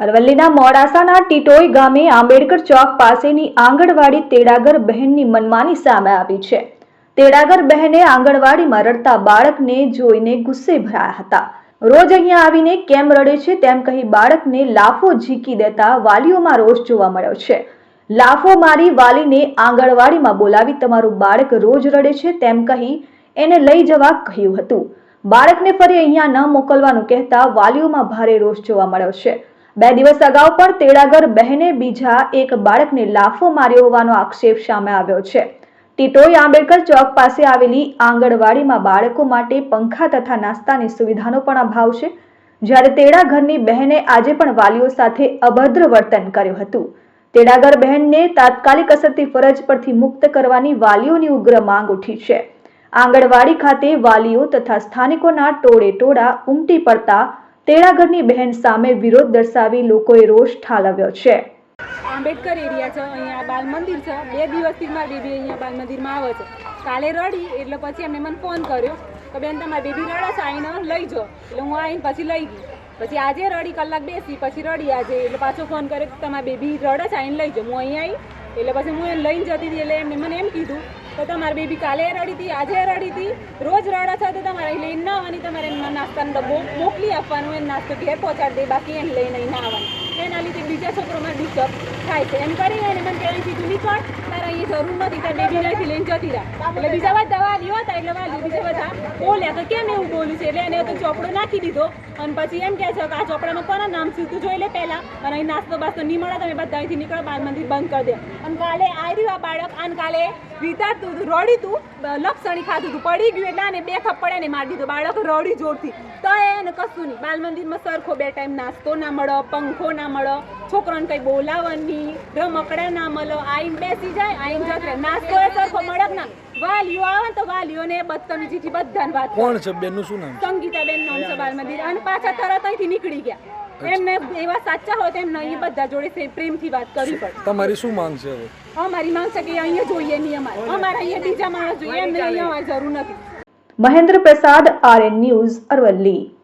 અરવલ્લીના મોડાસાના ટીટોઈ ગામે આંબેડકર ચોક પાસેની આંગણવાડી તેડાગર બહેનની મનમાની સામે આવી છે। તેડાગર બહેને આંગણવાડીમાં રડતા બાળકને જોઈને ગુસ્સે ભરાયા હતા। રોજ અહીંયા આવીને કેમ રડે છે તેમ કહી બાળકને લાફો ઝીકી દેતા વાલીઓમાં રોષ જોવા મળ્યો છે। લાફો મારી વાલીને આંગણવાડીમાં બોલાવી તમારું બાળક રોજ રડે છે તેમ કહી એને લઈ જવા કહ્યું હતું। બાળકને ફરી અહીંયા ન મોકલવાનું કહેતા વાલીઓમાં ભારે રોષ જોવા મળ્યો છે। 2 દિવસ અગાઉ પણ તેડાગર બહેને બીજા એક બાળકને લાફો માર્યો હોવાનો આક્ષેપ સામે આવ્યો છે। ટીટોઈ આંબેડકર ચોક પાસે આવેલી આંગણવાડીમાં બાળકો માટે પંખા તથા નાસ્તાની સુવિધાનો પણ અભાવ છે। જ્યારે તેડાગરની બહેને આજે પણ વાલીઓ સાથે અભદ્ર વર્તન કર્યું હતું। તેડાગર બહેનને તાત્કાલિક અસરથી ફરજ પરથી મુક્ત કરવાની વાલીઓની ઉગ્ર માંગ ઉઠી છે। આંગણવાડી ખાતે વાલીઓ તથા સ્થાનિકોના ટોળે ટોળા ઉમટી પડતા તેડાગરની બહેન સામે વિરોધ દર્શાવી લોકોએ રોષ ઠાલવ્યો છે। આંબેડકર એરિયા છે, અહીંયા બાલ મંદિર છે। 2 દિવસથી મારી બેબી અહીંયા બાલ મંદિરમાં આવે છે। કાલે રડી એટલે પછી એમને મને ફોન કર્યો કે બેન તમારી બેબી રડે છે, આવીને લઈ જાઓ। એટલે હું આવીને પછી લઈ ગઈ। પછી આજે રડી કલાક બેસી, પછી રડી આજે એટલે પાછો ફોન કર્યો કે તમારી બેબી રડે છે, આવીને લઈ જાઓ। હું અહીં આવી એટલે પછી હું એને લઈને જતી હતી એટલે એમને મને એમ કીધું તો તમારી બેબી કાલે રડી હતી, આજે રડી હતી, રોજ રડે છે તો તમારે લઈને ના આવવાની, તમારે એના નાસ્તાનો ડબ્બો મોકલી આપવાનું, એને નાસ્તો ઘેર પહોંચાડી દે, બાકી એને લઈને નહીં આવવાનું। એના લીધે બીજા છોકરોમાં ડિસ્ટર્બ થાય છે। એમ કરીને એને મને કહેવાનું કીધું નીકળ, તારે અહીંયા જરૂર નથી, તારે બેબી અહીંથી લઈને જતી રહે। એટલે બીજા બધા વાલીઓ હતા એટલે વાલીઓ બીજા બધા બોલ્યા કે કેમ એવું બોલ્યું છે, એટલે એને તો ચોપડો નાખી દીધો અને પછી એમ કહે છે કે આ ચોપડામાં કોના નામ છે તું જોઈ લે પહેલાં, અને અહીં નાસ્તો બાસ્તો નહીં મળે તમે બધા અહીંથી નીકળો, બાલ મંદિર બંધ કરી દે। અને કાલે આવી રહ્યું આ બાળક, અને કાલે વિતાડતું હતું, રડી તું, લપસણી ખાતું હતું, પડી ગયું એટલે આને 2 થપ્પડ એને મારી દીધો। બાળક રડી જોરથી તો એને કશું નહીં। બાલ મંદિરમાં સરખો 2 ટાઈમ નાસ્તો ના મળે, પંખો ના મળે, છોકરાને કંઈ બોલાવવાની, રમકડા ના મળે, આવીને બેસી જાય, આવીને જતો રહે, નાસ્તો એ સરખો મળે ના। વાલીઓ આવે તો વાલીઓને બદતમીજીથી બધાને વાત કોણ છે બેનનું શું નામ? સંગીતાબેન નામ છે બાલ મંદિર, અને પાછા તરત અહીંથી નીકળી ગયા। એમને એવા સાચા હોય તો એમને અહીં બધા જોડે પ્રેમથી વાત કરવી પડે। તમારી શું માંગ છે હવે? અમારી માંગ છે કે અહીંયા જોઈએ નહીં, અમારે અહીંયા બીજા માણસ જોઈએ, એમને અહીંયા અમારી જરૂર નથી। મહેન્દ્ર પ્રસાદ, RN ન્યૂઝ, અરવલ્લી।